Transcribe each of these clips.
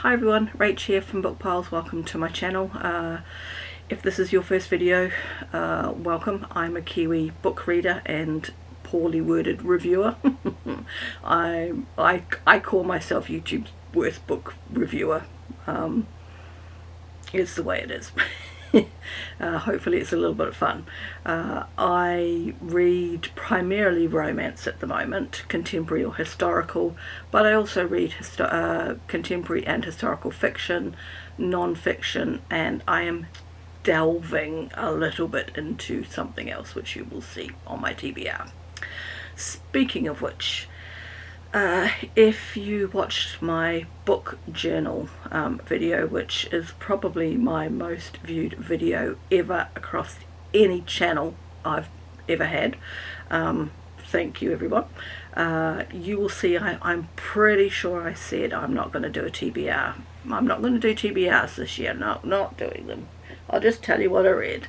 Hi everyone, Rach here from Book Piles. Welcome to my channel. If this is your first video, welcome. I'm a Kiwi book reader and poorly worded reviewer. I call myself YouTube's worst book reviewer. It's the way it is. Hopefully it's a little bit of fun. I read primarily romance at the moment, contemporary or historical, but I also read contemporary and historical fiction, non-fiction, and I am delving a little bit into something else which you will see on my TBR. Speaking of which, if you watched my book journal video, which is probably my most viewed video ever across any channel I've ever had, thank you everyone, you will see I'm pretty sure I said I'm not going to do a TBR. I'm not going to do TBRs this year. No, not doing them. I'll just tell you what I read.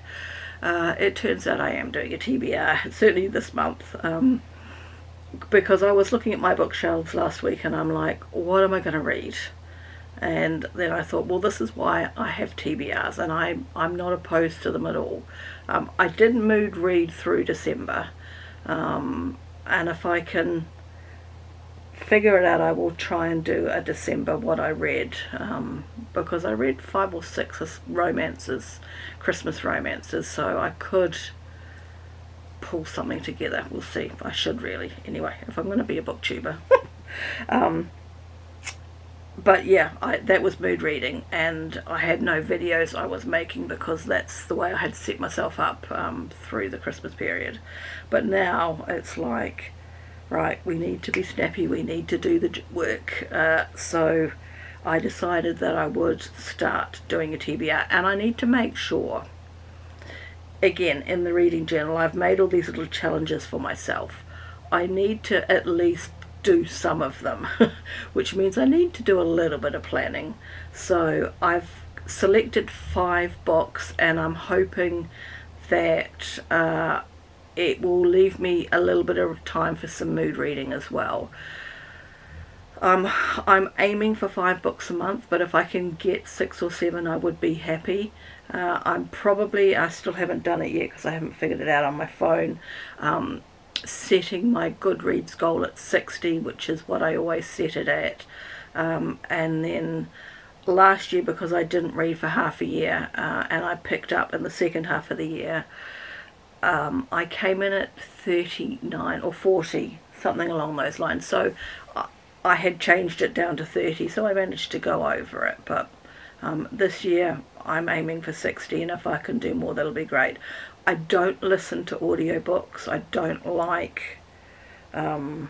It turns out I am doing a TBR, certainly this month. Because I was looking at my bookshelves last week and I'm like, what am I going to read? And then I thought, well, this is why I have TBRs, and I'm not opposed to them at all. I did mood read through December, and if I can figure it out, I will try and do a December what I read, because I read 5 or 6 romances, Christmas romances, so I could pull something together. We'll see. I should really, anyway, if I'm going to be a booktuber. But yeah, that was mood reading, and I had no videos I was making because that's the way I had set myself up through the Christmas period. But now it's like, right, we need to be snappy, we need to do the work, so I decided that I would start doing a TBR, and I need to make sure, again, in the reading journal, I've made all these little challenges for myself. I need to at least do some of them, which means I need to do a little bit of planning. So I've selected 5 books, and I'm hoping that it will leave me a little bit of time for some mood reading as well. I'm aiming for 5 books a month, but if I can get 6 or 7 I would be happy. I still haven't done it yet because I haven't figured it out on my phone, setting my Goodreads goal at 60, which is what I always set it at, and then last year, because I didn't read for half a year, and I picked up in the second half of the year, I came in at 39 or 40, something along those lines, so I had changed it down to 30, so I managed to go over it. But this year I'm aiming for 60, and if I can do more, that'll be great. I don't listen to audiobooks. I don't like, I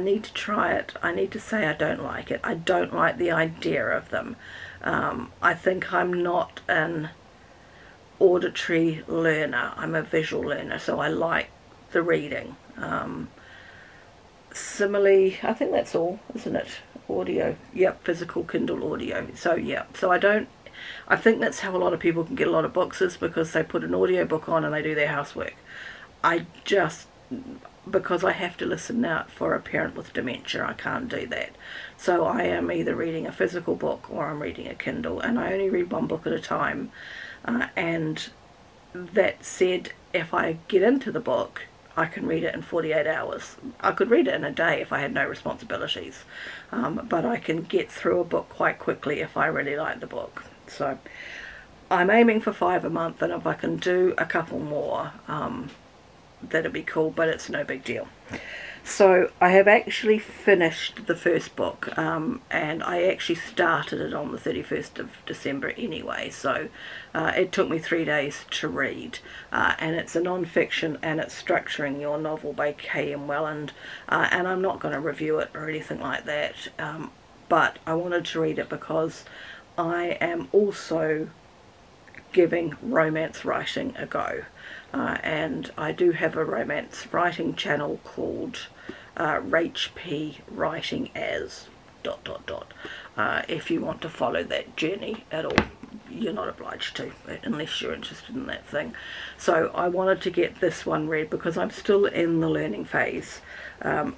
need to try it. I need to say I don't like it. I don't like the idea of them. I think I'm not an auditory learner. I'm a visual learner, so I like the reading. Similarly, I think that's all, isn't it? Audio, yep, physical Kindle audio. So yeah, so I think that's how a lot of people can get a lot of books, is because they put an audio book on and they do their housework. Because I have to listen now for a parent with dementia, I can't do that. So I am either reading a physical book or I'm reading a Kindle, and I only read one book at a time. And that said, if I get into the book, I can read it in 48 hours. I could read it in a day if I had no responsibilities, but I can get through a book quite quickly if I really like the book. So I'm aiming for 5 a month, and if I can do a couple more, that'd be cool, but it's no big deal. So I have actually finished the first book, and I actually started it on the 31st of December anyway, so it took me 3 days to read, and it's a non-fiction, and it's Structuring Your Novel by K.M. Welland, and I'm not going to review it or anything like that, but I wanted to read it because I am also giving romance writing a go, and I do have a romance writing channel called Rach P Writing As ... If you want to follow that journey at all, you're not obliged to, unless you're interested in that thing. So I wanted to get this one read because I'm still in the learning phase,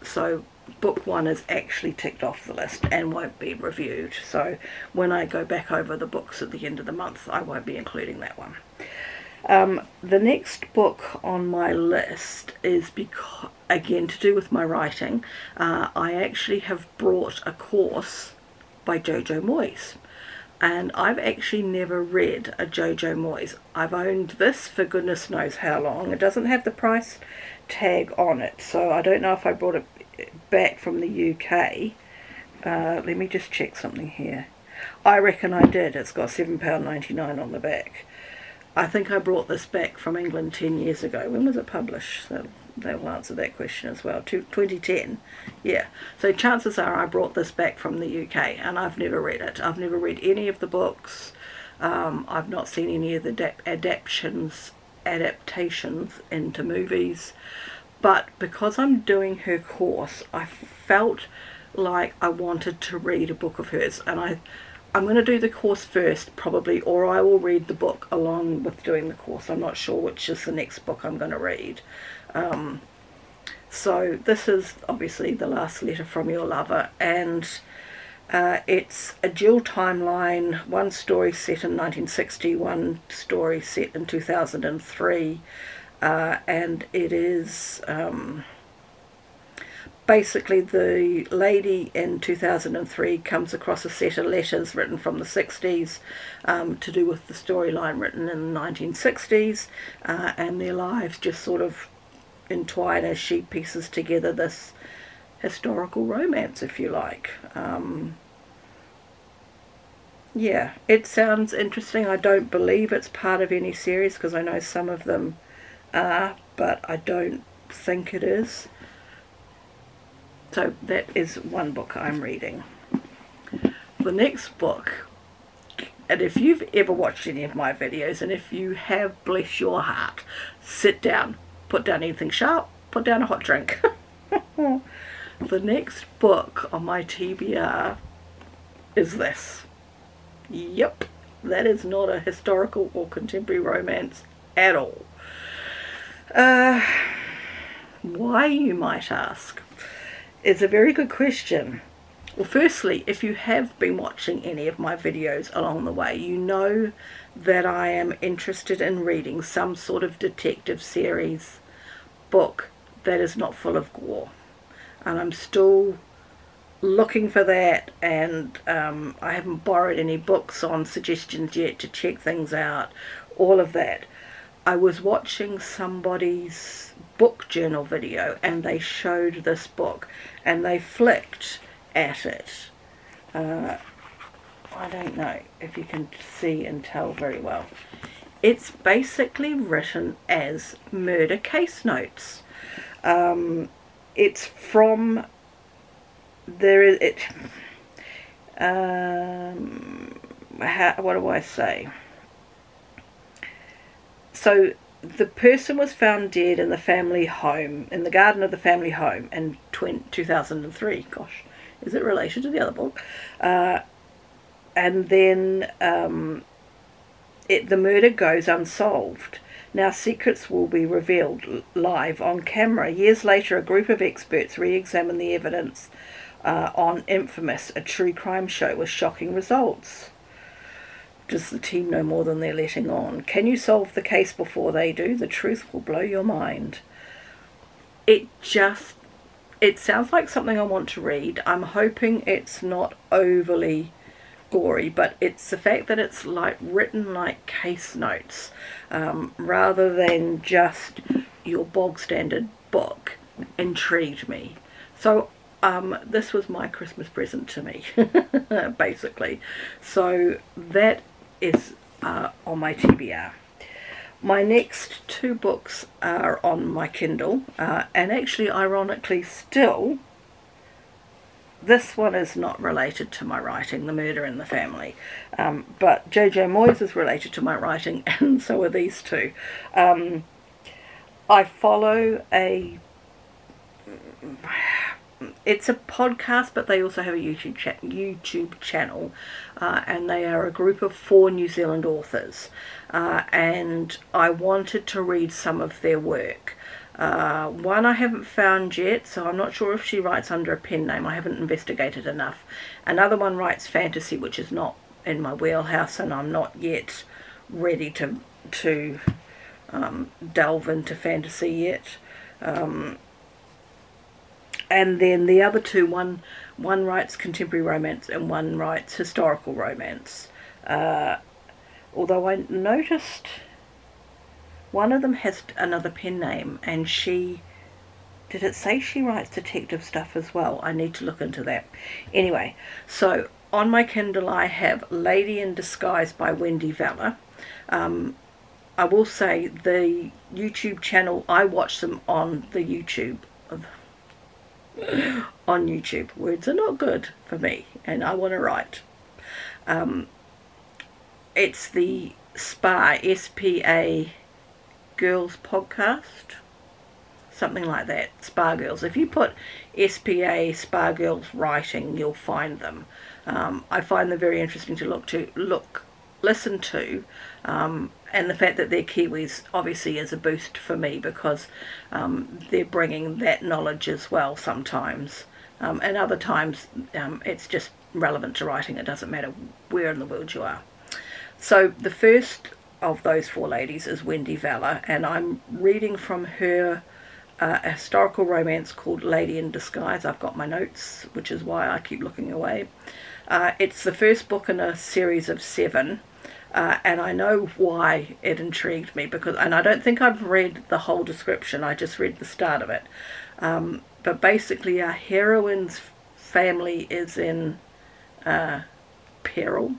so book 1 is actually ticked off the list and won't be reviewed. So when I go back over the books at the end of the month, I won't be including that one. The next book on my list is, because, again, to do with my writing. I actually have brought a course by Jojo Moyes, and I've actually never read a Jojo Moyes. I've owned this for goodness knows how long. It doesn't have the price tag on it, so I don't know if I brought it back from the UK. Let me just check something here. I reckon I did. It's got £7.99 on the back. I think I brought this back from England 10 years ago. When was it published? So that will answer that question as well. 2010. Yeah. So chances are I brought this back from the UK, and I've never read it. I've never read any of the books. I've not seen any of the adaptations into movies. But because I'm doing her course, I felt like I wanted to read a book of hers, and I'm going to do the course first probably, or I will read the book along with doing the course. I'm not sure which is the next book I'm going to read. So this is obviously The Last Letter from Your Lover, and it's a dual timeline, one story set in 1960, one story set in 2003, and it is basically the lady in 2003 comes across a set of letters written from the 60s to do with the storyline written in the 1960s, and their lives just sort of entwine as she pieces together this historical romance, if you like. Yeah, it sounds interesting. I don't believe it's part of any series, because I know some of them are, but I don't think it is. So that is one book I'm reading. The next book, and if you've ever watched any of my videos, and if you have, bless your heart, sit down, put down anything sharp, put down a hot drink. The next book on my TBR is this. Yep, that is not a historical or contemporary romance at all. Why, you might ask? It's a very good question. Well, firstly, if you have been watching any of my videos along the way, you know that I am interested in reading some sort of detective series book that is not full of gore. And I'm still looking for that, and I haven't borrowed any books on suggestions yet to check things out, all of that. I was watching somebody's book journal video, and they showed this book, and they flicked at it. I don't know if you can see and tell very well. It's basically written as murder case notes. It's from what do I say? So the person was found dead in the family home, in the garden of the family home in 2003. Gosh, is it related to the other book? And then the murder goes unsolved. Now secrets will be revealed live on camera. Years later, a group of experts re-examine the evidence on Infamous, a true crime show with shocking results. Does the team know more than they're letting on? Can you solve the case before they do? The truth will blow your mind. It sounds like something I want to read. I'm hoping it's not overly gory, but it's the fact that it's like written like case notes, rather than just your bog standard book, intrigued me. So this was my Christmas present to me, basically. So that is on my TBR. My next two books are on my Kindle, and actually, ironically still, this one is not related to my writing, The Murder in the Family, but Jojo Moyes is related to my writing, and so are these two. I follow it's a podcast, but they also have a YouTube channel, and they are a group of 4 New Zealand authors, and I wanted to read some of their work. One I haven't found yet, so I'm not sure if she writes under a pen name. I haven't investigated enough. Another one writes fantasy, which is not in my wheelhouse, and I'm not yet ready to delve into fantasy yet. And then the other two, one writes contemporary romance and one writes historical romance. Although I noticed one of them has another pen name, and did it say she writes detective stuff as well? I need to look into that. Anyway, so on my Kindle I have Lady in Disguise by Wendy Vella. I will say the YouTube channel, I watch them on the YouTube. On YouTube. Words are not good for me, and I want to write. It's the SPA, S-P-A Girls podcast, something like that. SPA Girls. If you put SPA SPA Girls writing, you'll find them. I find them very interesting to listen to, and the fact that they're Kiwis obviously is a boost for me, because they're bringing that knowledge as well sometimes, and other times it's just relevant to writing. It doesn't matter where in the world you are. So the first of those four ladies is Wendy Vella, and I'm reading from her a historical romance called Lady in Disguise. I've got my notes, which is why I keep looking away. It's the first book in a series of 7, and I know why it intrigued me, and I don't think I've read the whole description, I just read the start of it. But basically our heroine's family is in peril.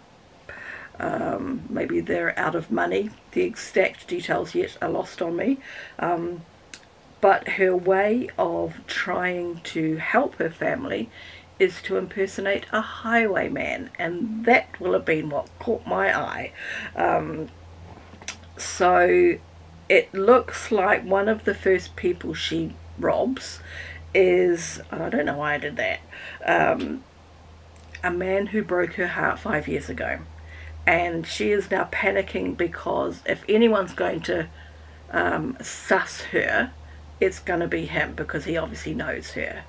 Maybe they're out of money. The exact details yet are lost on me. But her way of trying to help her family is to impersonate a highwayman, and that will have been what caught my eye. So it looks like one of the first people she robs is, I don't know why I did that, a man who broke her heart 5 years ago. And she is now panicking because if anyone's going to suss her, it's going to be him, because he obviously knows her.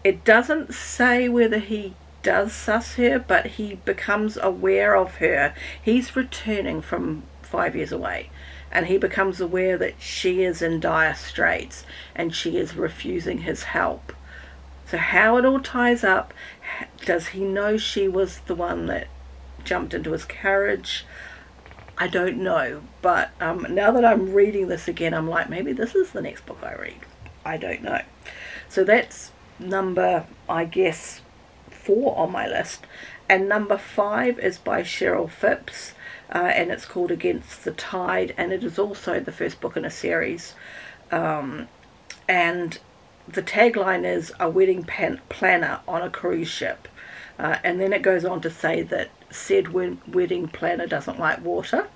It doesn't say whether he does suss her, but he becomes aware of her. He's returning from 5 years away, and he becomes aware that she is in dire straits and she is refusing his help. So how it all ties up, does he know she was the one that jumped into his carriage? I don't know, but now that I'm reading this again, I'm like, maybe this is the next book I read. I don't know. So that's number, I guess, 4 on my list. And number 5 is by Cheryl Phipps, and it's called Against the Tide, and it is also the first book in a series. And the tagline is a wedding planner on a cruise ship. And then it goes on to say that said wedding planner doesn't like water,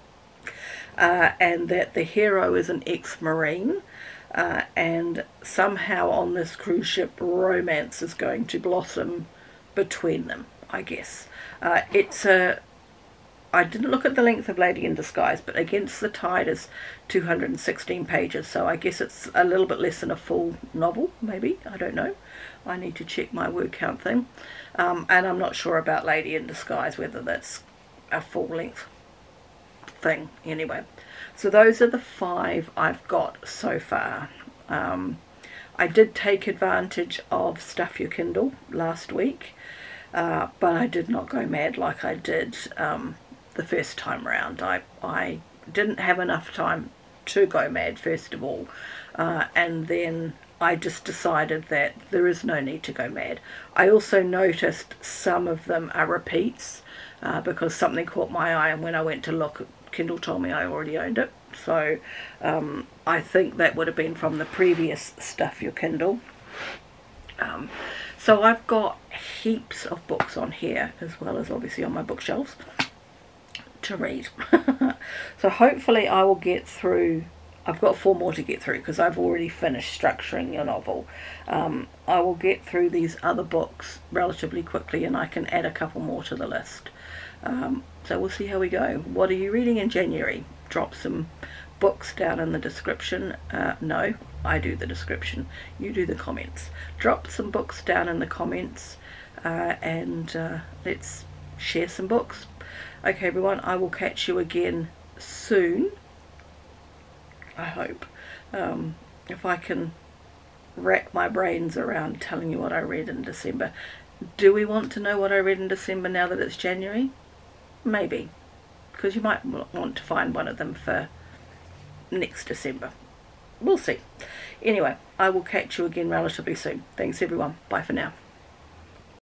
and that the hero is an ex-marine, and somehow on this cruise ship romance is going to blossom between them, I guess. I didn't look at the length of Lady in Disguise, but Against the Tide is 216 pages, so I guess it's a little bit less than a full novel, maybe. I don't know. I need to check my word count thing. And I'm not sure about Lady in Disguise, whether that's a full-length thing. Anyway, so those are the 5 I've got so far. I did take advantage of Stuff Your Kindle last week, but I did not go mad like I did the first time round. I didn't have enough time to go mad, first of all, and then I just decided that there is no need to go mad. I also noticed some of them are repeats, because something caught my eye, and when I went to look, Kindle told me I already owned it. So I think that would have been from the previous Stuff Your Kindle. So I've got heaps of books on here, as well as obviously on my bookshelves, to read. So hopefully I will get through. I've got 4 more to get through, because I've already finished structuring your novel. I will get through these other books relatively quickly, and I can add a couple more to the list. So we'll see how we go. What are you reading in January? Drop some books down in the description. No, I do the description, you do the comments. Drop some books down in the comments, and let's share some books. Okay everyone, I will catch you again soon, I hope. If I can rack my brains around telling you what I read in December. Do we want to know what I read in December now that it's January? Maybe, because you might want to find one of them for next December. We'll see. Anyway, I will catch you again relatively soon. Thanks everyone. Bye for now.